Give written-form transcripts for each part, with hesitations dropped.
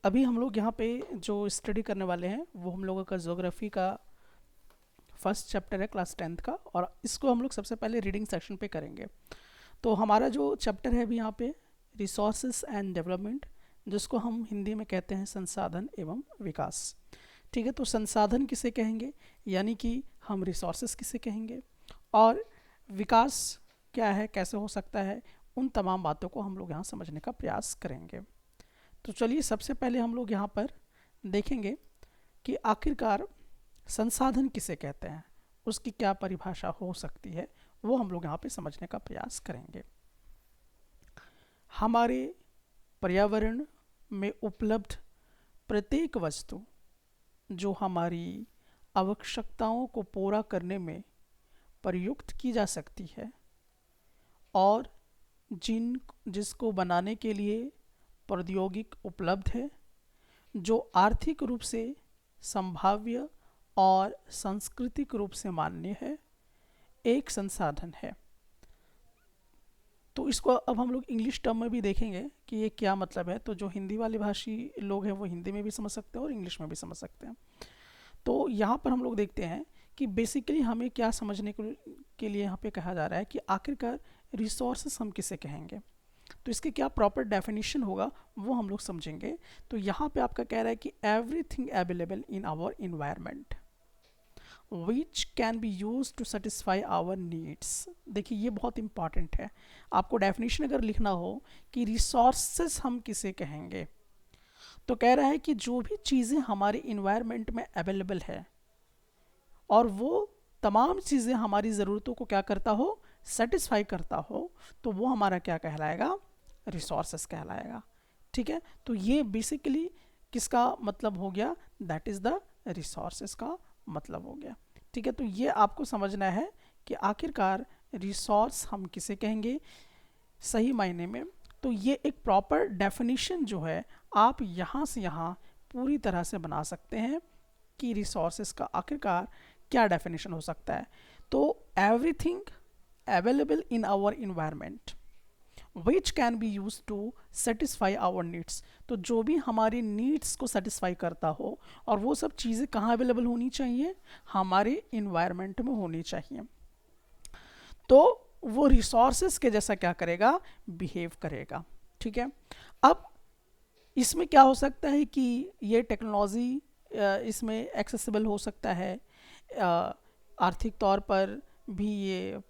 अभी हम लोग यहाँ पे जो स्टडी करने वाले हैं वो हम लोगों का ज्योग्राफी का फर्स्ट चैप्टर है क्लास 10th का, और इसको हम लोग सबसे पहले रीडिंग सेक्शन पे करेंगे। तो हमारा जो चैप्टर है अभी यहाँ पे रिसोर्सेस एंड डेवलपमेंट, जिसको हम हिंदी में कहते हैं संसाधन एवं विकास। ठीक है, तो संसाधन किसे कहेंगे, यानी कि हम रिसोर्सेस किसे कहेंगे, और विकास क्या है, कैसे हो सकता है, उन तमाम बातों को हम लोग यहाँ समझने का प्रयास करेंगे। तो चलिए सबसे पहले हम लोग यहाँ पर देखेंगे कि आखिरकार संसाधन किसे कहते हैं, उसकी क्या परिभाषा हो सकती है, वो हम लोग यहाँ पे समझने का प्रयास करेंगे। हमारे पर्यावरण में उपलब्ध प्रत्येक वस्तु जो हमारी आवश्यकताओं को पूरा करने में प्रयुक्त की जा सकती है और जिसको बनाने के लिए प्रौद्योगिक उपलब्ध है, जो आर्थिक रूप से संभाव्य और सांस्कृतिक रूप से मान्य है, एक संसाधन है। तो इसको अब हम लोग इंग्लिश टर्म में भी देखेंगे कि ये क्या मतलब है। तो जो हिंदी वाले भाषी लोग हैं वो हिंदी में भी समझ सकते हैं और इंग्लिश में भी समझ सकते हैं। तो यहाँ पर हम लोग देखते हैं कि बेसिकली हमें क्या समझने के लिए यहाँ पे कहा जा रहा है कि आखिरकार रिसोर्सेस हम किसे कहेंगे, तो इसके क्या प्रॉपर डेफिनेशन होगा वो हम लोग समझेंगे। तो यहाँ पे आपका कह रहा है कि everything available in our environment which can be use to satisfy our needs. देखिए ये बहुत इंपॉर्टेंट है, आपको डेफिनेशन अगर लिखना हो कि रिसोर्सेस हम किसे कहेंगे, तो कह रहा है कि जो भी चीज़ें हमारे इन्वायरमेंट में अवेलेबल है और वो तमाम चीज़ें हमारी ज़रूरतों को क्या करता हो, सेटिस्फाई करता हो, तो वो हमारा क्या कहलाएगा, रिसोर्सेस कहलाएगा। ठीक है, तो ये बेसिकली किसका मतलब हो गया, दैट इज़ द रिसोर्सेस का मतलब हो गया। ठीक है, तो ये आपको समझना है कि आखिरकार रिसोर्स हम किसे कहेंगे सही मायने में। तो ये एक प्रॉपर डेफिनेशन जो है आप यहाँ से यहाँ पूरी तरह से बना सकते हैं कि रिसोर्सेस का आखिरकार क्या डेफिनेशन हो सकता है। तो everything available in our environment which can be use to satisfy our needs, तो जो भी हमारी नीड्स को सेटिस्फाई करता हो, और वो सब चीज़ें कहाँ अवेलेबल होनी चाहिए, हमारे इन्वायरमेंट में होनी चाहिए। तो वो रिसोर्सेस के जैसा क्या करेगा, बिहेव करेगा। ठीक है, अब इसमें क्या हो सकता है कि ये टेक्नोलॉजी इसमें एक्सेसिबल हो सकता है, आर्थिक तौर पर भी ये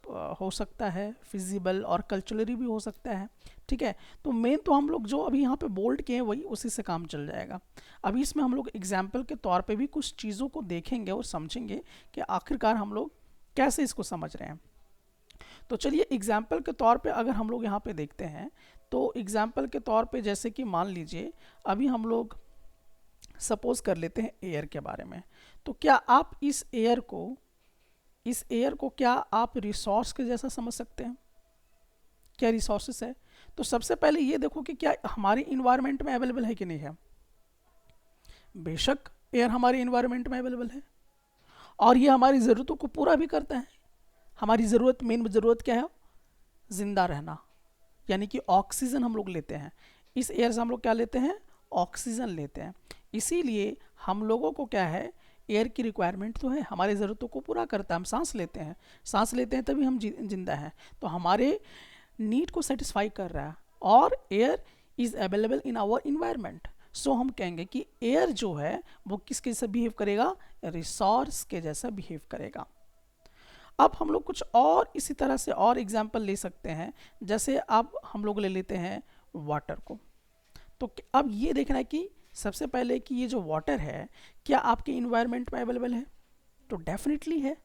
हो सकता है, फिजिबल और कल्चरली भी हो सकता है। ठीक है, तो मेन तो हम लोग जो अभी यहाँ पे बोल्ड किए हैं वही उसी से काम चल जाएगा। अभी इसमें हम लोग एग्जाम्पल के तौर पे भी कुछ चीज़ों को देखेंगे और समझेंगे कि आखिरकार हम लोग कैसे इसको समझ रहे हैं। तो चलिए एग्जाम्पल के तौर पे अगर हम लोग यहाँ पे देखते हैं, तो एग्जाम्पल के तौर पे जैसे कि मान लीजिए अभी हम लोग सपोज कर लेते हैं एयर के बारे में, तो क्या आप इस एयर को क्या आप रिसोर्स के जैसा समझ सकते हैं, क्या रिसोर्सेस है। तो सबसे पहले ये देखो कि क्या हमारे इन्वायरमेंट में अवेलेबल है कि नहीं है। बेशक एयर हमारे इन्वायरमेंट में अवेलेबल है और ये हमारी ज़रूरतों को पूरा भी करता है। हमारी ज़रूरत, मेन ज़रूरत क्या है, जिंदा रहना, यानी कि ऑक्सीजन हम लोग लेते हैं। इस एयर से हम लोग क्या लेते हैं, ऑक्सीजन लेते हैं। इसीलिए हम लोगों को क्या है, एयर की रिक्वायरमेंट तो है, हमारी ज़रूरतों को पूरा करता है। हम सांस लेते हैं तभी हम जिंदा हैं, तो हमारे नीड को सेटिस्फाई कर रहा है, और air is available in our environment. So हम कहेंगे कि एयर जो है वो किसके जैसा बिहेव करेगा, रिसोर्स के जैसा बिहेव करेगा। अब हम लोग कुछ और इसी तरह से और एग्जाम्पल ले सकते हैं, जैसे अब हम लोग ले लेते हैं वाटर को। तो अब ये देखना है कि सबसे पहले कि ये जो वाटर है क्या आपके इन्वायरमेंट में अवेलेबल है, तो डेफिनेटली है।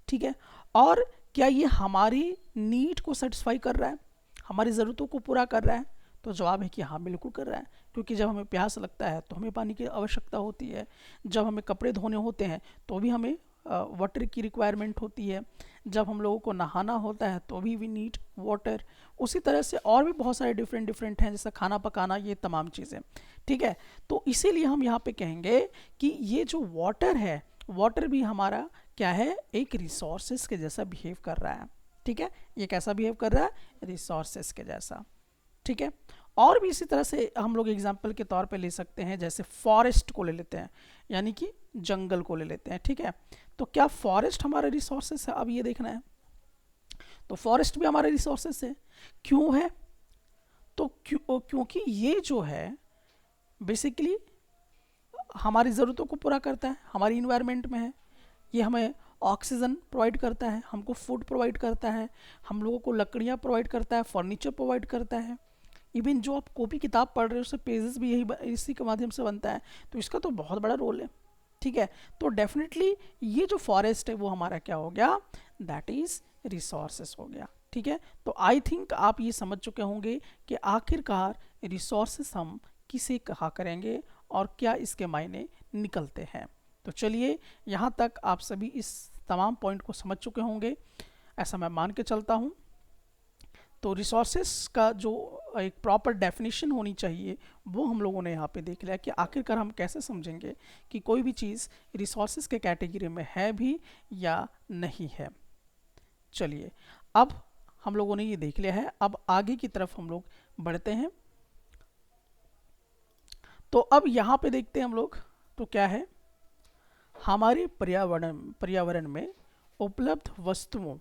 ठीक है, और क्या ये हमारी नीड को सेटिस्फाई कर रहा है, हमारी ज़रूरतों को पूरा कर रहा है, तो जवाब है कि हाँ बिल्कुल कर रहा है। क्योंकि जब हमें प्यास लगता है तो हमें पानी की आवश्यकता होती है, जब हमें कपड़े धोने होते हैं तो भी हमें वाटर की रिक्वायरमेंट होती है, जब हम लोगों को नहाना होता है तो भी वी नीड वाटर। उसी तरह से और भी बहुत सारे डिफरेंट हैं, जैसे खाना पकाना, ये तमाम चीज़ें। ठीक है, तो इसीलिए हम यहाँ पे कहेंगे कि ये जो वाटर है, वाटर भी हमारा क्या है, एक रिसोर्सेस के जैसा बिहेव कर रहा है। ठीक है, ये कैसा बिहेव कर रहा है, रिसोर्सेस के जैसा। ठीक है, और भी इसी तरह से हम लोग एग्जाम्पल के तौर पे ले सकते हैं, जैसे फॉरेस्ट को ले लेते हैं, यानी कि जंगल को ले लेते हैं, ठीक है। तो क्या फॉरेस्ट हमारे रिसोर्सेस है, अब ये देखना है। तो फॉरेस्ट भी हमारे रिसोर्सेस है, क्यों है? तो क्योंकि ये जो है बेसिकली हमारी ज़रूरतों को पूरा करता है, हमारी इन्वायरमेंट में है, ये हमें ऑक्सीजन प्रोवाइड करता है, हमको फूड प्रोवाइड करता है, हम लोगों को लकड़ियाँ प्रोवाइड करता है, फर्नीचर प्रोवाइड करता है। इवन जो आप कॉपी किताब पढ़ रहे हो उससे पेजेस भी इसी के माध्यम से बनता है, तो इसका तो बहुत बड़ा रोल है, ठीक है। तो डेफिनेटली ये जो फॉरेस्ट है वो हमारा क्या हो गया, दैट इज़ रिसोर्सेस हो गया, ठीक है। तो आई थिंक आप ये समझ चुके होंगे कि आखिरकार रिसोर्सेस हम किसे कहा करेंगे और क्या इसके मायने निकलते हैं। तो चलिए, यहाँ तक आप सभी इस तमाम पॉइंट को समझ चुके होंगे, ऐसा मैं मान के चलता हूँ। तो रिसोर्सेस का जो एक प्रॉपर डेफिनेशन होनी चाहिए वो हम लोगों ने यहाँ पे देख लिया कि आखिरकार हम कैसे समझेंगे कि कोई भी चीज़ रिसोर्सेस के कैटेगरी में है भी या नहीं है। चलिए, अब हम लोगों ने ये देख लिया है, अब आगे की तरफ हम लोग बढ़ते हैं। तो अब यहाँ पे देखते हैं हम लोग, तो क्या है, हमारे पर्यावरण में उपलब्ध वस्तुओं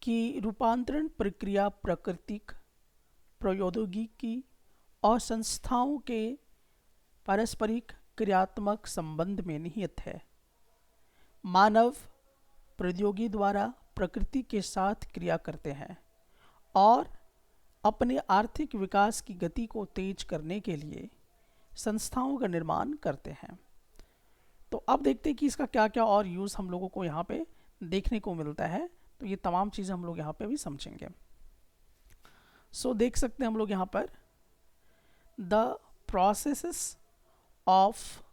की रूपांतरण प्रक्रिया प्राकृतिक प्रौद्योगिकी और संस्थाओं के पारस्परिक क्रियात्मक संबंध में निहित है। मानव प्रौद्योगिकी द्वारा प्रकृति के साथ क्रिया करते हैं और अपने आर्थिक विकास की गति को तेज करने के लिए संस्थाओं का निर्माण करते हैं। तो अब देखते हैं कि इसका क्या क्या और यूज़ हम लोगों को यहाँ पे देखने को मिलता है। तो ये तमाम चीज़ें हम लोग यहाँ पे भी समझेंगे। सो देख सकते हैं हम लोग यहाँ पर, the processes of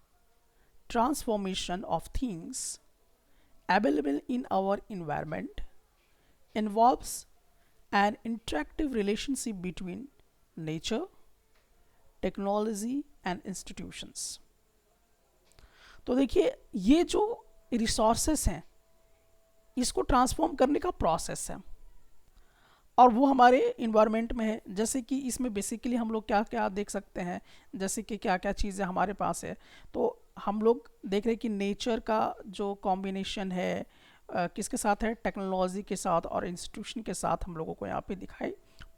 transformation of things available in our environment involves an interactive relationship between nature, technology and institutions। तो देखिए, ये जो रिसोर्सेस हैं इसको ट्रांसफॉर्म करने का प्रोसेस है और वो हमारे इन्वायरमेंट में है। जैसे कि इसमें बेसिकली हम लोग क्या क्या देख सकते हैं, जैसे कि क्या क्या चीज़ें हमारे पास है। तो हम लोग देख रहे हैं कि नेचर का जो कॉम्बिनेशन है किसके साथ है, टेक्नोलॉजी के साथ और इंस्टीट्यूशन के साथ हम लोगों को यहाँ पे दिखाई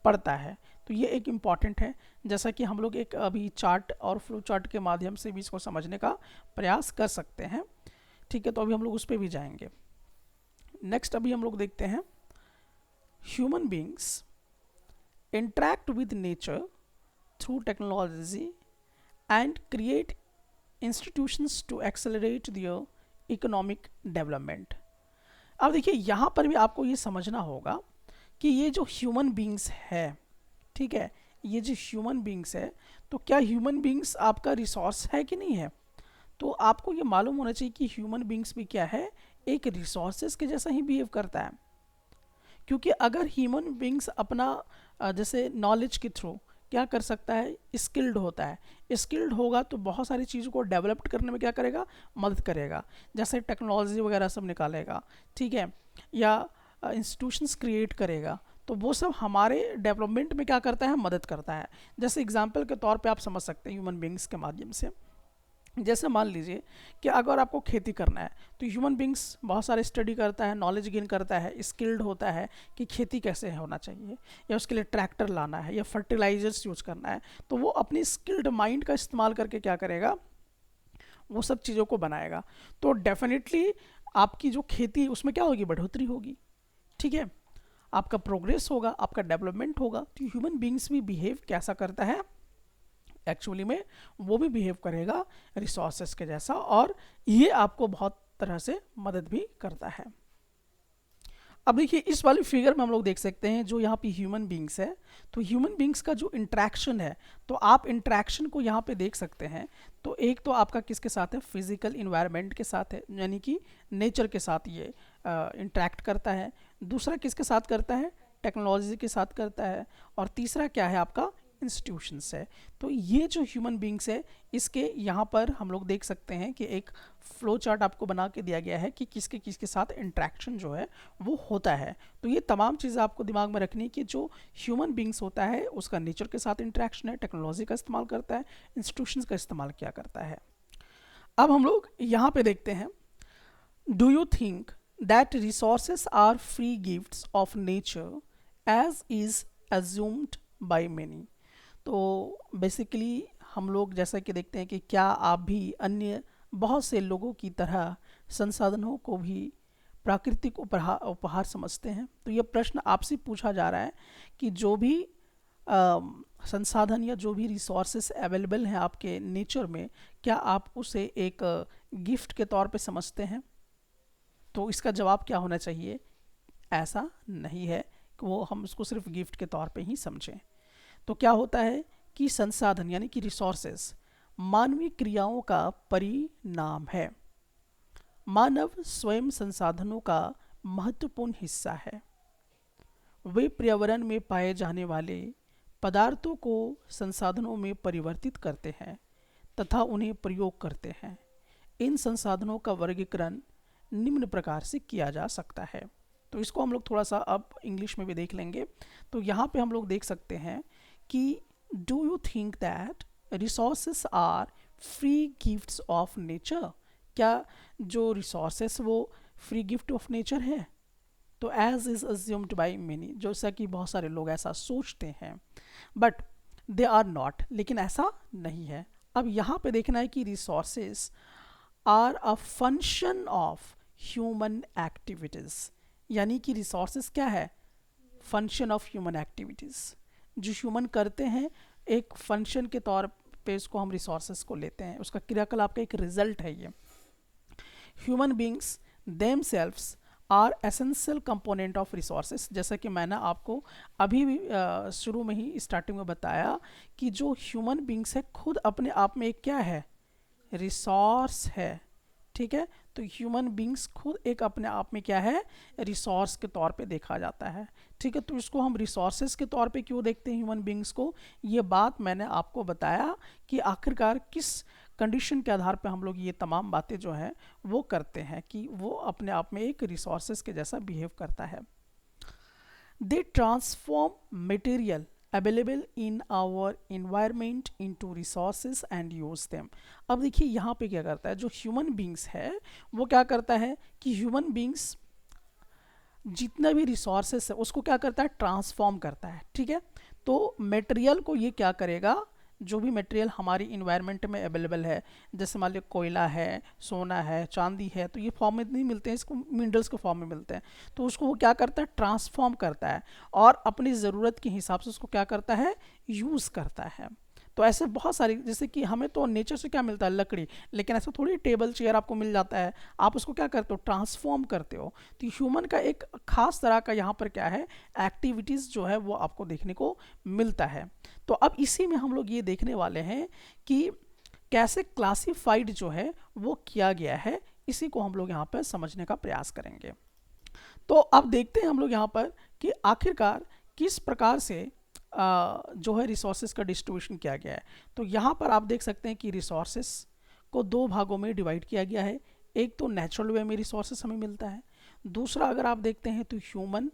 पड़ता है। तो ये एक इम्पॉर्टेंट है, जैसा कि हम लोग एक अभी चार्ट और फ्लो चार्ट के माध्यम से भी इसको समझने का प्रयास कर सकते हैं, ठीक है। तो अभी हम लोग उस पर भी जाएंगे। नेक्स्ट अभी हम लोग देखते हैं, human beings interact with nature through technology and create institutions to accelerate their economic development। अब देखिए, यहाँ पर भी आपको ये समझना होगा कि ये जो ह्यूमन बींग्स है, ठीक है, ये जो ह्यूमन बींग्स है, तो क्या ह्यूमन बींग्स आपका रिसोर्स है कि नहीं है? तो आपको ये मालूम होना चाहिए कि ह्यूमन बींग्स भी क्या है, एक रिसोर्सेज के जैसा ही बिहेव करता है। क्योंकि अगर ह्यूमन बींग्स अपना जैसे नॉलेज के थ्रू क्या कर सकता है, स्किल्ड होता है, स्किल्ड होगा तो बहुत सारी चीज़ों को डेवलप करने में क्या करेगा, मदद करेगा। जैसे टेक्नोलॉजी वगैरह सब निकालेगा, ठीक है, या इंस्टीट्यूशंस क्रिएट करेगा, तो वो सब हमारे डेवलपमेंट में क्या करता है, मदद करता है। जैसे एग्जांपल के तौर पे आप समझ सकते हैं ह्यूमन बींग्स के माध्यम से। जैसे मान लीजिए कि अगर आपको खेती करना है तो ह्यूमन बींग्स बहुत सारे स्टडी करता है, नॉलेज गेन करता है, स्किल्ड होता है कि खेती कैसे होना चाहिए, या उसके लिए ट्रैक्टर लाना है या फर्टिलाइजर्स यूज़ करना है, तो वो अपनी स्किल्ड माइंड का इस्तेमाल करके क्या करेगा, वो सब चीज़ों को बनाएगा। तो डेफिनेटली आपकी जो खेती उसमें क्या होगी, बढ़ोतरी होगी, ठीक है, आपका प्रोग्रेस होगा, आपका डेवलपमेंट होगा। तो ह्यूमन बींग्स भी बिहेव कैसा करता है, एक्चुअली में वो भी बिहेव करेगा रिसोर्सेस के जैसा, और ये आपको बहुत तरह से मदद भी करता है। अब देखिए, इस वाली फिगर में हम लोग देख सकते हैं जो यहाँ पे ह्यूमन बींग्स है, तो ह्यूमन बींग्स का जो इंट्रैक्शन है, तो आप इंट्रैक्शन को यहाँ पे देख सकते हैं। तो एक तो आपका किसके साथ है, फिजिकल इन्वायरमेंट के साथ है, यानी कि नेचर के साथ ये इंट्रैक्ट करता है। दूसरा किसके साथ करता है, टेक्नोलॉजी के साथ करता है। और तीसरा क्या है आपका, इंस्टीट्यूशंस है। तो ये जो ह्यूमन बींग्स है, इसके यहाँ पर हम लोग देख सकते हैं कि एक फ्लो चार्ट आपको बना के दिया गया है कि किसके किसके साथ इंट्रैक्शन जो है वो होता है। तो ये तमाम चीज़ें आपको दिमाग में रखनी कि जो ह्यूमन बींग्स होता है उसका नेचर के साथ इंट्रैक्शन है, टेक्नोलॉजी का इस्तेमाल करता है, इंस्टीट्यूशंस का इस्तेमाल क्या करता है। अब हम लोग यहाँ पे देखते हैं, do you think that resources are free gifts of nature as is assumed by many. तो बेसिकली हम लोग जैसा कि देखते हैं कि क्या आप भी अन्य बहुत से लोगों की तरह संसाधनों को भी प्राकृतिक उपहार समझते हैं। तो ये प्रश्न आपसे पूछा जा रहा है कि जो भी संसाधन या जो भी रिसोर्सेस अवेलेबल हैं आपके नेचर में, क्या आप उसे एक गिफ्ट के तौर पे समझते हैं। तो इसका जवाब क्या होना चाहिए, ऐसा नहीं है कि वो हम उसको सिर्फ गिफ्ट के तौर पे ही समझें। तो क्या होता है कि संसाधन यानी कि रिसोर्सेस मानवीय क्रियाओं का परिणाम है। मानव स्वयं संसाधनों का महत्वपूर्ण हिस्सा है। वे पर्यावरण में पाए जाने वाले पदार्थों को संसाधनों में परिवर्तित करते हैं तथा उन्हें प्रयोग करते हैं। इन संसाधनों का वर्गीकरण निम्न प्रकार से किया जा सकता है। तो इसको हम लोग थोड़ा सा अब इंग्लिश में भी देख लेंगे। तो यहाँ पे हम लोग देख सकते हैं कि do you think that resources are free gifts of nature. क्या जो रिसोर्सेस वो फ्री गिफ्ट ऑफ नेचर है। तो as is assumed by many, जैसा कि बहुत सारे लोग ऐसा सोचते हैं, बट दे आर नॉट, लेकिन ऐसा नहीं है। अब यहाँ पे देखना है कि resources are a function of human activities, यानी कि रिसोर्सेस क्या है, फंक्शन ऑफ ह्यूमन एक्टिविटीज़। जो ह्यूमन करते हैं एक फंक्शन के तौर पे इसको हम रिसोर्सेस को लेते हैं, उसका क्रियाकलाप का एक रिजल्ट है ये। Human beings themselves are essential component of resources, जैसा कि मैंने आपको अभी भी शुरू में ही स्टार्टिंग में बताया कि जो ह्यूमन बींग्स है खुद अपने आप में एक क्या है, रिसोर्स है। ठीक है, तो ह्यूमन बींग्स खुद एक अपने आप में क्या है, रिसोर्स के तौर पे देखा जाता है। ठीक है, तो इसको हम रिसोर्सेस के तौर पे क्यों देखते हैं ह्यूमन बींग्स को, ये बात मैंने आपको बताया कि आखिरकार किस कंडीशन के आधार पे हम लोग ये तमाम बातें जो हैं वो करते हैं कि वो अपने आप में एक रिसोर्सेस के जैसा बिहेव करता है। They transform material available in our environment into resources and use them. अब देखिए यहाँ पे क्या करता है, जो ह्यूमन बींग्स है वो क्या करता है कि ह्यूमन बींग्स जितना भी रिसोर्सेस है उसको क्या करता है, ट्रांसफॉर्म करता है। ठीक है, तो मटेरियल को ये क्या करेगा, जो भी मटेरियल हमारी इन्वायरमेंट में अवेलेबल है, जैसे मान लो कोयला है, सोना है, चांदी है, तो ये फॉर्म में नहीं मिलते हैं, इसको मिनरल्स के फॉर्म में मिलते हैं। तो उसको वो क्या करता है, ट्रांसफॉर्म करता है और अपनी ज़रूरत के हिसाब से उसको क्या करता है, यूज़ करता है। तो ऐसे बहुत सारी, जैसे कि हमें तो नेचर से क्या मिलता है, लकड़ी, लेकिन ऐसा थोड़ी टेबल चेयर आपको मिल जाता है, आप उसको क्या करते हो, ट्रांसफॉर्म करते हो। तो ह्यूमन का एक खास तरह का यहाँ पर क्या है, एक्टिविटीज़ जो है वो आपको देखने को मिलता है। तो अब इसी में हम लोग ये देखने वाले हैं कि कैसे क्लासिफाइड जो है वो किया गया है, इसी को हम लोग यहाँ पर समझने का प्रयास करेंगे। तो अब देखते हैं हम लोग यहाँ पर कि आखिरकार किस प्रकार से जो है रिसोर्सेज का डिस्ट्रीब्यूशन किया गया है। तो यहाँ पर आप देख सकते हैं कि रिसोर्सेज को दो भागों में डिवाइड किया गया है। एक तो नेचुरल वे में रिसोर्सेज हमें मिलता है, दूसरा अगर आप देखते हैं तो ह्यूमन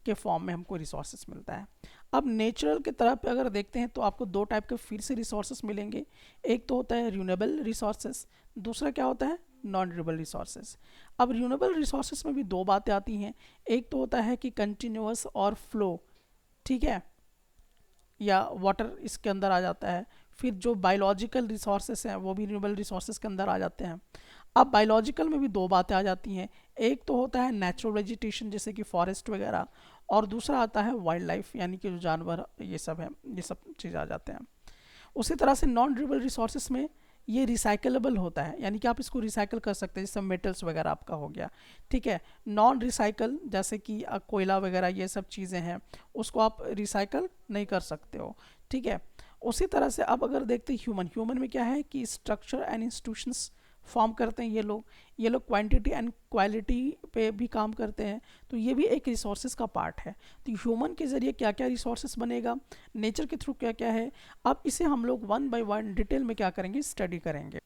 के फॉर्म में हमको रिसोर्सेज मिलता है। अब नेचुरल की तरफ पे अगर देखते हैं तो आपको दो टाइप के फिर से रिसोर्सेज मिलेंगे। एक तो होता है रिन्यूएबल रिसोर्सेज, दूसरा क्या होता है, नॉन रिन्यूएबल रिसोर्सेज। अब रिन्यूएबल रिसोर्सेज में भी दो बातें आती हैं, एक तो होता है कि कंटिन्यूअस और फ्लो, ठीक है, या वाटर इसके अंदर आ जाता है। फिर जो बायोलॉजिकल रिसोर्सेज हैं वो भी रिन्यूएबल रिसोर्सेज के अंदर आ जाते हैं। अब बायोलॉजिकल में भी दो बातें आ जाती हैं, एक तो होता है नेचुरल वेजिटेशन जैसे कि फॉरेस्ट वगैरह, और दूसरा आता है वाइल्ड लाइफ यानी कि जो जानवर ये सब है, ये सब चीज़ आ जाते हैं। उसी तरह से नॉन रिन्यूएबल रिसोर्सेज में ये रिसाइकलेबल होता है, यानी कि आप इसको रिसाइकल कर सकते हैं, जैसे मेटल्स वगैरह आपका हो गया। ठीक है, नॉन रिसाइकल जैसे कि कोयला वगैरह ये सब चीज़ें हैं, उसको आप रिसाइकल नहीं कर सकते हो। ठीक है, उसी तरह से अब अगर देखते हैं ह्यूमन में क्या है कि स्ट्रक्चर एंड इंस्टीट्यूशंस फॉर्म करते हैं ये लोग क्वांटिटी एंड क्वालिटी पे भी काम करते हैं, तो ये भी एक रिसोर्सेज का पार्ट है। तो ह्यूमन के ज़रिए क्या क्या रिसोर्सेज बनेगा, नेचर के थ्रू क्या क्या है, अब इसे हम लोग वन बाय वन डिटेल में क्या करेंगे, स्टडी करेंगे।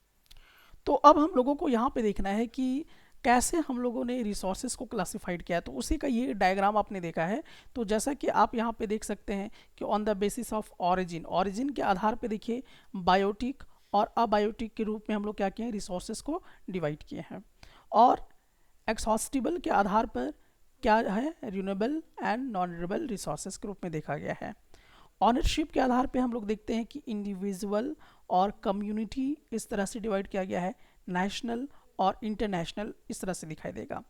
तो अब हम लोगों को यहाँ पे देखना है कि कैसे हम लोगों ने रिसोर्सेज को क्लासिफाइड किया है, तो उसी का ये डायग्राम आपने देखा है। तो जैसा कि आप यहाँ पे देख सकते हैं कि on the basis of origin, origin के आधार पे देखिए बायोटिक और अबायोटिक के रूप में हम लोग क्या किए हैं, रिसोर्सेज को डिवाइड किए हैं। और एक्सहॉस्टिबल के आधार पर क्या है, renewable and non renewable resources के रूप में देखा गया है। ऑनरशिप के आधार पे हम लोग देखते हैं कि इंडिविजुअल और कम्युनिटी इस तरह से डिवाइड किया गया है, नेशनल और इंटरनेशनल इस तरह से दिखाई देगा।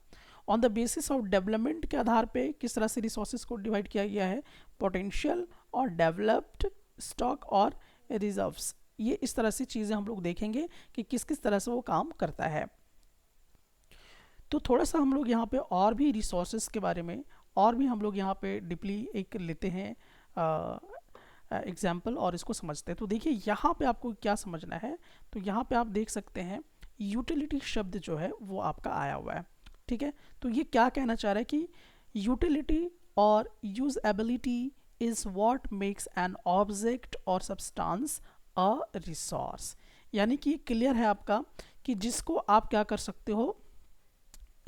On the basis of development के आधार पे किस तरह से रिसोर्सेज को डिवाइड किया गया है, पोटेंशियल और डेवलप्ड, स्टॉक और रिजर्व्स, ये इस तरह से चीज़ें हम लोग देखेंगे कि किस किस तरह से वो काम करता है। तो थोड़ा सा हम लोग यहाँ पे और भी रिसोर्सेज के बारे में और भी हम लोग यहाँ पे डीपली एक लेते हैं एग्जाम्पल और इसको समझते हैं। तो देखिए यहाँ पे आपको क्या समझना है, तो यहाँ पे आप देख सकते हैं यूटिलिटी शब्द जो है वो आपका आया हुआ है, ठीक है। तो ये क्या कहना चाह रहा है कि यूटिलिटी और usability is what makes an object और सब्सटेंस अ रिसोर्स, यानी कि क्लियर है आपका कि जिसको आप क्या कर सकते हो,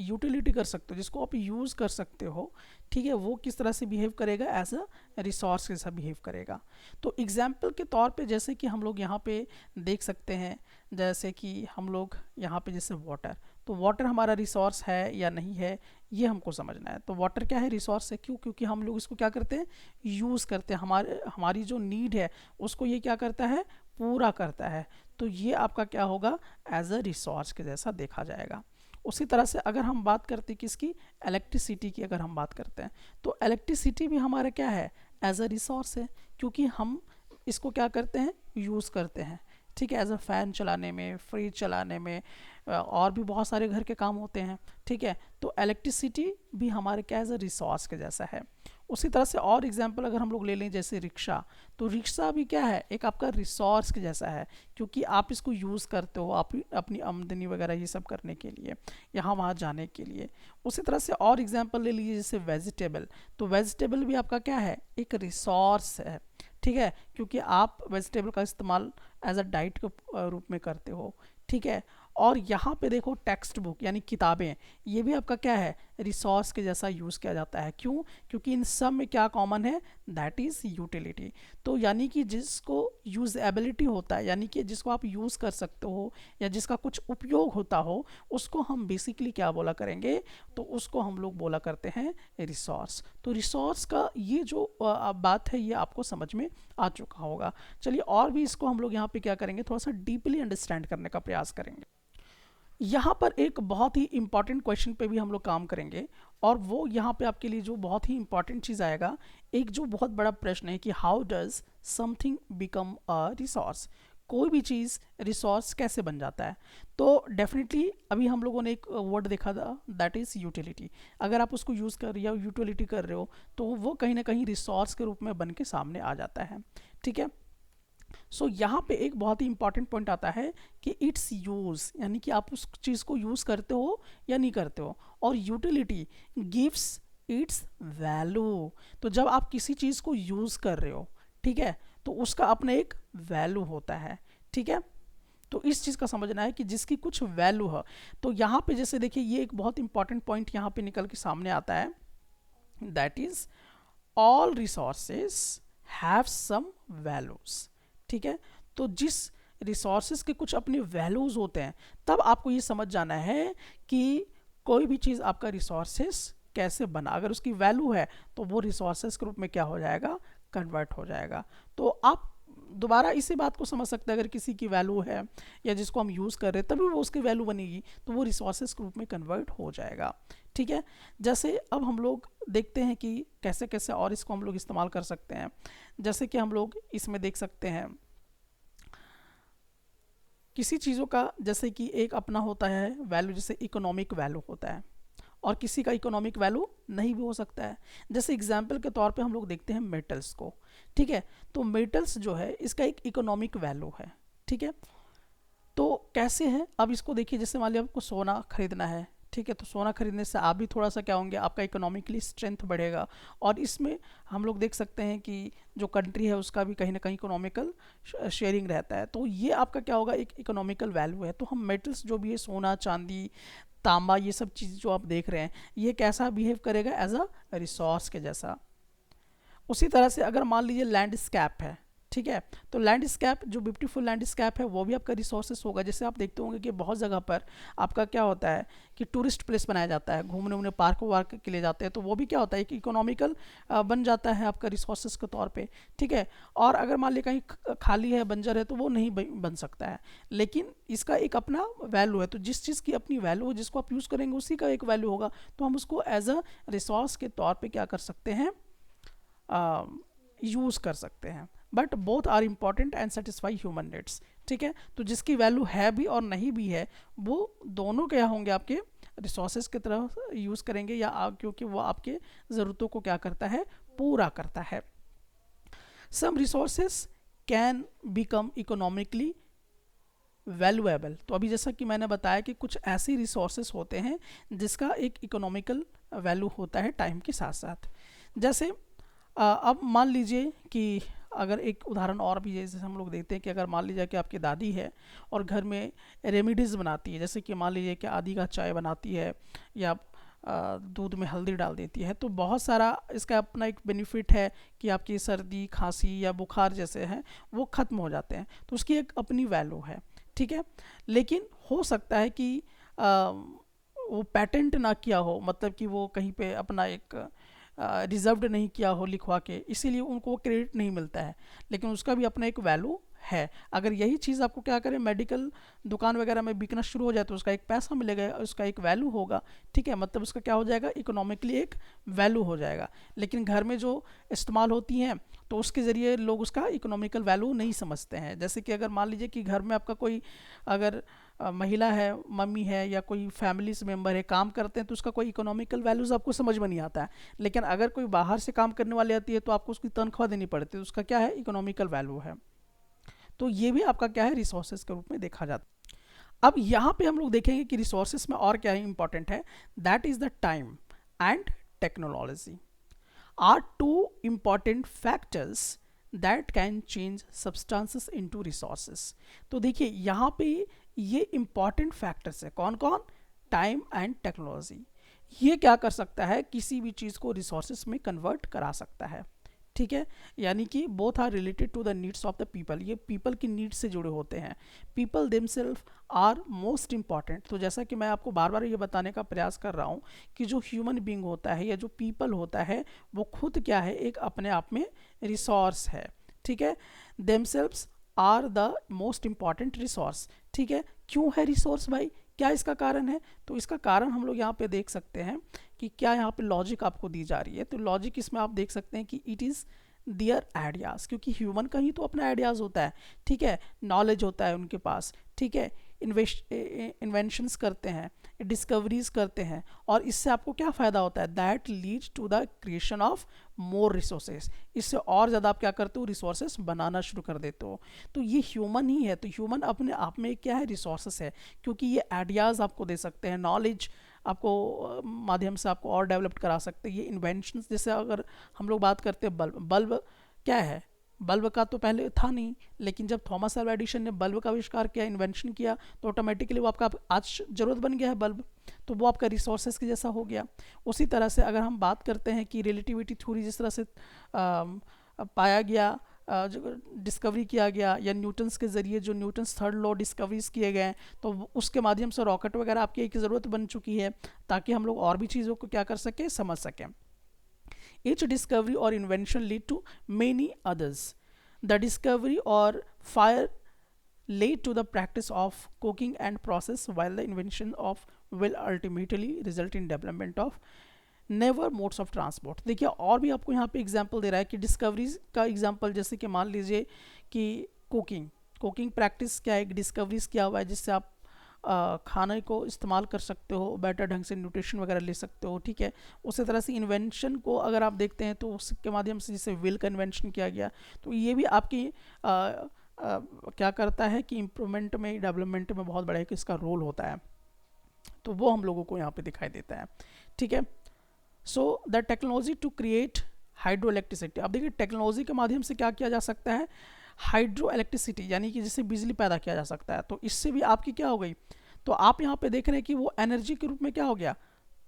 यूटिलिटी कर सकते हो, जिसको आप यूज़ कर सकते हो, ठीक है, वो किस तरह से बिहेव करेगा, एज अ रिसोर्स के साथ बिहेव करेगा। तो एग्जाम्पल के तौर पे जैसे कि हम लोग यहाँ पे देख सकते हैं, जैसे कि हम लोग यहाँ पे जैसे वाटर, तो वाटर हमारा रिसोर्स है या नहीं है, ये हमको समझना है। तो वाटर क्या है, रिसोर्स है, क्यों, क्योंकि हम लोग इसको क्या करते हैं, यूज़ करते हैं, हमारी जो नीड है उसको ये क्या करता है, पूरा करता है। तो ये आपका क्या होगा, एज अ रिसोर्स के जैसा देखा जाएगा। उसी तरह से अगर हम बात करते हैं किसकी, इलेक्ट्रिसिटी की अगर हम बात करते हैं, तो इलेक्ट्रिसिटी भी हमारा क्या है, एज अ रिसोर्स है, क्योंकि हम इसको क्या करते हैं, यूज़ करते हैं, ठीक है, एज अ फ़ैन चलाने में, फ्रिज चलाने में, और भी बहुत सारे घर के काम होते हैं, ठीक है। तो इलेक्ट्रिसिटी भी हमारे क्या एज अ रिसोर्स के जैसा है। उसी तरह से और एग्जांपल अगर हम लोग ले लें जैसे रिक्शा, तो रिक्शा भी क्या है, एक आपका रिसोर्स के जैसा है, क्योंकि आप इसको यूज़ करते हो आप अपनी आमदनी वगैरह ये सब करने के लिए, यहाँ वहाँ जाने के लिए। उसी तरह से और एग्जांपल ले लीजिए जैसे वेजिटेबल, तो वेजिटेबल भी आपका क्या है, एक रिसोर्स है, ठीक है, क्योंकि आप वेजिटेबल का इस्तेमाल एज अ डाइट के रूप में करते हो, ठीक है। और यहाँ पे देखो टेक्स्ट बुक यानी किताबें, ये भी आपका क्या है, रिसोर्स के जैसा यूज़ किया जाता है। क्यों, क्योंकि इन सब में क्या कॉमन है, दैट इज़ यूटिलिटी। तो यानी कि जिसको यूज़एबिलिटी होता है, यानी कि जिसको आप यूज़ कर सकते हो या जिसका कुछ उपयोग होता हो, उसको हम बेसिकली क्या बोला करेंगे, तो उसको हम लोग बोला करते हैं रिसोर्स। तो रिसोर्स का ये जो बात है ये आपको समझ में आ चुका होगा। चलिए और भी इसको हम लोग यहाँ पे क्या करेंगे, थोड़ा सा डीपली अंडरस्टैंड करने का प्रयास करेंगे। यहाँ पर एक बहुत ही इंपॉर्टेंट क्वेश्चन पे भी हम लोग काम करेंगे, और वो यहाँ पे आपके लिए जो बहुत ही इंपॉर्टेंट चीज़ आएगा, एक जो बहुत बड़ा प्रश्न है कि how does something become a resource, कोई भी चीज़ रिसोर्स कैसे बन जाता है। तो डेफिनेटली अभी हम लोगों ने एक वर्ड देखा था, दैट इज़ यूटिलिटी। अगर आप उसको यूज़ कर रहे हो, यूटिलिटी कर रहे हो, तो वो कहीं ना कहीं रिसोर्स के रूप में बन के सामने आ जाता है, ठीक है। सो यहाँ पे एक बहुत ही इंपॉर्टेंट पॉइंट आता है कि इट्स यूज़, यानी कि आप उस चीज़ को यूज़ करते हो या नहीं करते हो, और यूटिलिटी गिव्स इट्स वैल्यू। तो जब आप किसी चीज़ को यूज़ कर रहे हो, ठीक है, तो उसका अपना एक वैल्यू होता है, ठीक है। तो इस चीज़ का समझना है कि जिसकी कुछ वैल्यू है। तो यहाँ पे जैसे देखिए ये एक बहुत इंपॉर्टेंट पॉइंट यहाँ पे निकल के सामने आता है, that is all resources have some values, ठीक है। तो जिस रिसोर्सेज के कुछ अपने वैल्यूज होते हैं, तब आपको ये समझ जाना है कि कोई भी चीज़ आपका रिसोर्सेज कैसे बना, अगर उसकी वैल्यू है तो वो रिसोर्सेज के रूप में क्या हो जाएगा, कन्वर्ट हो जाएगा। तो आप दोबारा इसी बात को समझ सकते हैं, अगर किसी की वैल्यू है या जिसको हम यूज़ कर रहे हैं तभी वो उसकी वैल्यू बनेगी, तो वो रिसोर्सेज के रूप में कन्वर्ट हो जाएगा, ठीक है। जैसे अब हम लोग देखते हैं कि कैसे कैसे और इसको हम लोग इस्तेमाल कर सकते हैं। जैसे कि हम लोग इसमें देख सकते हैं किसी चीज़ों का, जैसे कि एक अपना होता है वैल्यू, जैसे इकोनॉमिक वैल्यू होता है, और किसी का इकोनॉमिक वैल्यू नहीं भी हो सकता है। जैसे एग्जाम्पल के तौर पे हम लोग देखते हैं मेटल्स को, ठीक है। तो मेटल्स जो है इसका एक इकोनॉमिक वैल्यू है, ठीक है। तो कैसे है, अब इसको देखिए, जैसे मान लिया आपको सोना खरीदना है, ठीक है, तो सोना खरीदने से आप भी थोड़ा सा क्या होंगे, आपका इकोनॉमिकली स्ट्रेंथ बढ़ेगा। और इसमें हम लोग देख सकते हैं कि जो कंट्री है उसका भी कहीं ना कहीं इकोनॉमिकल शेयरिंग रहता है, तो ये आपका क्या होगा, एक इकोनॉमिकल वैल्यू है। तो हम मेटल्स जो भी है, सोना चांदी तांबा, ये सब चीज़ जो आप देख रहे हैं, ये कैसा बिहेव करेगा, एज अ रिसोर्स के जैसा। उसी तरह से अगर मान लीजिए लैंडस्केप है, ठीक है, तो लैंडस्केप, जो ब्यूटीफुल लैंडस्केप है, वो भी आपका रिसोर्सेस होगा। जैसे आप देखते होंगे कि बहुत जगह पर आपका क्या होता है कि टूरिस्ट प्लेस बनाया जाता है, घूमने उमने पार्क वार्क के लिए जाते हैं, तो वो भी क्या होता है, कि इकोनॉमिकल बन जाता है आपका रिसोर्सेस के तौर पे, ठीक है। और अगर मान लीजिए कहीं खाली है, बंजर है, तो वो नहीं बन सकता है, लेकिन इसका एक अपना वैल्यू है। तो जिस चीज़ की अपनी वैल्यू हो, जिसको आप यूज़ करेंगे उसी का एक वैल्यू होगा, तो हम उसको एज अ रिसोर्स के तौर पर क्या कर सकते हैं, यूज़ कर सकते हैं। But both are important and satisfy human needs, ठीक है। तो जिसकी वैल्यू है भी और नहीं भी है, वो दोनों क्या होंगे, आपके रिसोर्सेज की तरह यूज़ करेंगे, या क्योंकि वो आपके ज़रूरतों को क्या करता है, पूरा करता है। Some resources can become economically valuable. तो अभी जैसा कि मैंने बताया कि कुछ ऐसे रिसोर्सेज होते हैं जिसका एक इकोनॉमिकल वैल्यू होता है टाइम के साथ साथ। जैसे अब मान लीजिए कि अगर एक उदाहरण और भी है, जैसे हम लोग देखते हैं कि अगर मान लीजिए कि आपकी दादी है और घर में रेमेडीज़ बनाती है, जैसे कि मान लीजिए कि आदि का चाय बनाती है, या दूध में हल्दी डाल देती है, तो बहुत सारा इसका अपना एक बेनिफिट है कि आपकी सर्दी खांसी या बुखार जैसे हैं वो ख़त्म हो जाते हैं, तो उसकी एक अपनी वैल्यू है, ठीक है। लेकिन हो सकता है कि वो पेटेंट ना किया हो, मतलब कि वो कहीं पे अपना एक रिजर्व्ड नहीं किया हो लिखवा के, इसीलिए उनको क्रेडिट नहीं मिलता है, लेकिन उसका भी अपना एक वैल्यू है। अगर यही चीज़ आपको क्या करें, मेडिकल दुकान वगैरह में बिकना शुरू हो जाए, तो उसका एक पैसा मिलेगा, उसका एक वैल्यू होगा, ठीक है, मतलब उसका क्या हो जाएगा, इकोनॉमिकली एक वैल्यू हो जाएगा। लेकिन घर में जो इस्तेमाल होती हैं, तो उसके ज़रिए लोग उसका इकोनॉमिकल वैल्यू नहीं समझते हैं। जैसे कि अगर मान लीजिए कि घर में आपका कोई अगर महिला है, मम्मी है, या कोई फैमिली से मेम्बर है, काम करते हैं, तो उसका कोई इकोनॉमिकल वैल्यूज़ आपको समझ में नहीं आता है। लेकिन अगर कोई बाहर से काम करने वाली आती है, तो आपको उसकी तनख्वाह देनी पड़ती है, तो उसका क्या है, इकोनॉमिकल वैल्यू है। तो ये भी आपका क्या है, रिसोर्सेज के रूप में देखा जाता है। अब यहाँ पे हम लोग देखेंगे कि रिसोर्सेज में और क्या इंपॉर्टेंट है, that is the time and technology are two important factors that can change substances into resources। तो देखिए यहाँ पे ये important factors है, कौन कौन, टाइम एंड टेक्नोलॉजी। ये क्या कर सकता है, किसी भी चीज़ को रिसोर्सेज में कन्वर्ट करा सकता है, ठीक है। यानी कि both are related to the needs of the people, ये पीपल की नीड्स से जुड़े होते हैं। People themself are most important. तो जैसा कि मैं आपको बार बार ये बताने का प्रयास कर रहा हूँ कि जो ह्यूमन बींग होता है, या जो पीपल होता है, वो खुद क्या है, एक अपने आप में रिसोर्स है, ठीक है। Themselves are the most important resource, ठीक है। क्यों है रिसोर्स भाई, क्या इसका कारण है, तो इसका कारण हम लोग यहाँ पे देख सकते हैं कि क्या यहाँ पे लॉजिक आपको दी जा रही है। तो लॉजिक इसमें आप देख सकते हैं कि इट इज़ दियर आइडियाज़, क्योंकि ह्यूमन का ही तो अपना आइडियाज़ होता है, ठीक है, नॉलेज होता है उनके पास, ठीक है, इन्वेंशंस करते हैं, डिस्कवरीज करते हैं, और इससे आपको क्या फ़ायदा होता है, that leads to the creation of more resources. इससे और ज़्यादा आप क्या करते हो, रिसोर्सेज बनाना शुरू कर देते हो। तो ये ह्यूमन ही है, तो ह्यूमन अपने आप में क्या है, रिसोर्सेज है, क्योंकि ये आइडियाज़ आपको दे सकते हैं, नॉलेज आपको माध्यम से आपको और डेवलप करा सकते हैं। ये इन्वेंशंस, जैसे अगर हम लोग बात करते हैं बल्ब, बल्ब क्या है, बल्ब का तो पहले था नहीं, लेकिन जब थॉमस अल्वा एडिशन ने बल्ब का आविष्कार किया, इन्वेंशन किया, तो ऑटोमेटिकली वो आपका आज ज़रूरत बन गया है बल्ब, तो वो आपका रिसोर्सेज के जैसा हो गया। उसी तरह से अगर हम बात करते हैं कि रिलेटिविटी थ्योरी जिस तरह से पाया गया, डिस्कवरी किया गया, या न्यूटन्स के ज़रिए जो न्यूटन्स थर्ड लॉ डिस्कवरीज किए गए, तो उसके माध्यम से रॉकेट वगैरह आपकी एक ज़रूरत बन चुकी है, ताकि हम लोग और भी चीज़ों को क्या कर सकें, समझ सकें। Each discovery or invention lead to many others. The discovery or fire led to the practice of cooking and process, while the invention of will ultimately result in development of never modes of transport। देखिए और भी आपको यहाँ पे example दे रहा है कि discoveries का एग्जाम्पल, जैसे कि मान लीजिए कि कुकिंग प्रैक्टिस क्या है, एक डिस्कवरीज क्या हुआ है जिससे आप खाने को इस्तेमाल कर सकते हो, बेटर ढंग से न्यूट्रिशन वगैरह ले सकते हो, ठीक है। उसी तरह से इन्वेंशन को अगर आप देखते हैं, तो उसके माध्यम से जैसे व्हील का इन्वेंशन किया गया, तो ये भी आपकी क्या करता है कि इम्प्रूवमेंट में, डेवलपमेंट में बहुत बड़ा एक इसका रोल होता है, तो वो हम लोगों को यहाँ पे दिखाई देता है। ठीक है, so the technology to create hydro electricity. अब देखिए टेक्नोलॉजी के माध्यम से क्या किया जा सकता है, हाइड्रो इलेक्ट्रिसिटी यानी कि जिससे बिजली पैदा किया जा सकता है। तो इससे भी आपकी क्या हो गई, तो आप यहाँ पे देख रहे हैं कि वो एनर्जी के रूप में क्या हो गया,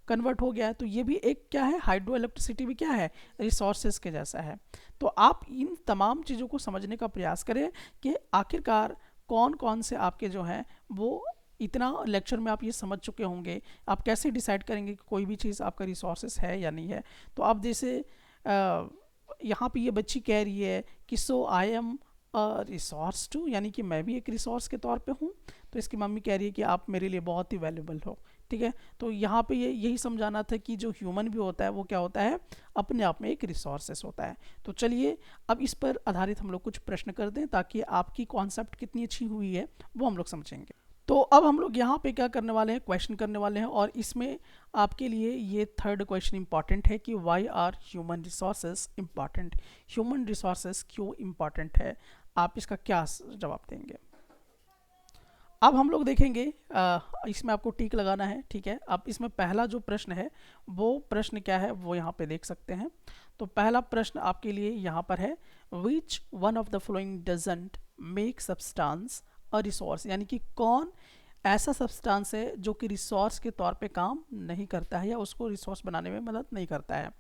कन्वर्ट हो गया है। तो ये भी एक क्या है, हाइड्रो इलेक्ट्रिसिटी भी क्या है, रिसोर्सेज के जैसा है। तो आप इन तमाम चीज़ों को समझने का प्रयास करें कि आखिरकार कौन कौन से आपके जो हैं वो, इतना लेक्चर में आप ये समझ चुके होंगे, आप कैसे डिसाइड करेंगे कि कोई भी चीज़ आपका रिसोर्सेज है या नहीं है। तो आप जैसे यहाँ पे ये बच्ची कह रही है कि सो आई एम रिसोर्स टू, यानी कि मैं भी एक रिसोर्स के तौर पे हूँ। तो इसकी मम्मी कह रही है कि आप मेरे लिए बहुत ही वैल्यूबल हो। ठीक है, तो यहाँ पे यही समझाना था कि जो ह्यूमन भी होता है वो क्या होता है, अपने आप में एक रिसोर्सेस होता है। तो चलिए अब इस पर आधारित हम लोग कुछ प्रश्न कर दें ताकि आपकी कॉन्सेप्ट कितनी अच्छी हुई है वो हम लोग समझेंगे। तो अब हम लोग यहाँ पे क्या करने वाले हैं, क्वेश्चन करने वाले हैं, और इसमें आपके लिए ये थर्ड क्वेश्चन इंपॉर्टेंट है कि why are human resources important. Human resources क्यों इंपॉर्टेंट है, आप इसका क्या जवाब देंगे। अब हम लोग देखेंगे, इसमें आपको टिक लगाना है। ठीक है, अब इसमें पहला जो प्रश्न है वो प्रश्न क्या है वो यहाँ पे देख सकते हैं। तो पहला प्रश्न आपके लिए यहाँ पर है, which one of the following doesn't make substance a resource, यानी कि कौन ऐसा सब्सटेंस है जो कि रिसोर्स के तौर पे काम नहीं करता है या उसको रिसोर्स बनाने में मदद नहीं करता है।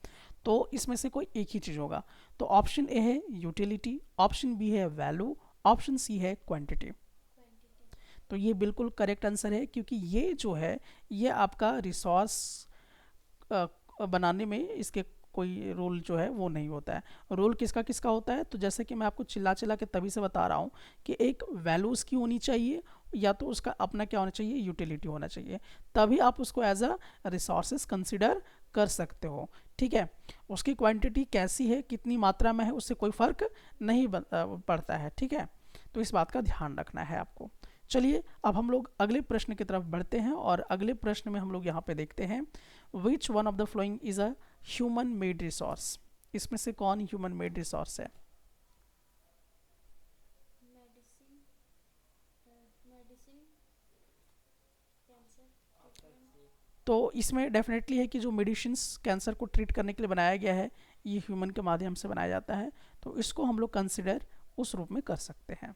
तो इसमें से कोई एक ही चीज़ होगा। तो ऑप्शन ए है यूटिलिटी, ऑप्शन बी है वैल्यू, ऑप्शन सी है क्वांटिटी। तो ये बिल्कुल करेक्ट आंसर है, क्योंकि ये जो है ये आपका रिसोर्स बनाने में इसके कोई रोल जो है वो नहीं होता है। रोल किसका किसका होता है, तो जैसे कि मैं आपको चिल्ला चिल्ला के तभी से बता रहा हूँ कि एक वैल्यू उसकी होनी चाहिए, या तो उसका अपना क्या होना चाहिए, यूटिलिटी होना चाहिए, तभी आप उसको एज अ रिसोर्सेज कंसिडर कर सकते हो। ठीक है, उसकी क्वांटिटी कैसी है, कितनी मात्रा में है, उससे कोई फ़र्क नहीं पड़ता है। ठीक है, तो इस बात का ध्यान रखना है आपको। चलिए अब हम लोग अगले प्रश्न की तरफ बढ़ते हैं, और अगले प्रश्न में हम लोग यहाँ पे देखते हैं, which one of the following is a human made resource. इसमें से कौन ह्यूमन मेड रिसोर्स है। तो इसमें डेफिनेटली है कि जो मेडिसिन कैंसर को ट्रीट करने के लिए बनाया गया है ये ह्यूमन के माध्यम से बनाया जाता है, तो इसको हम लोग कंसिडर उस रूप में कर सकते हैं।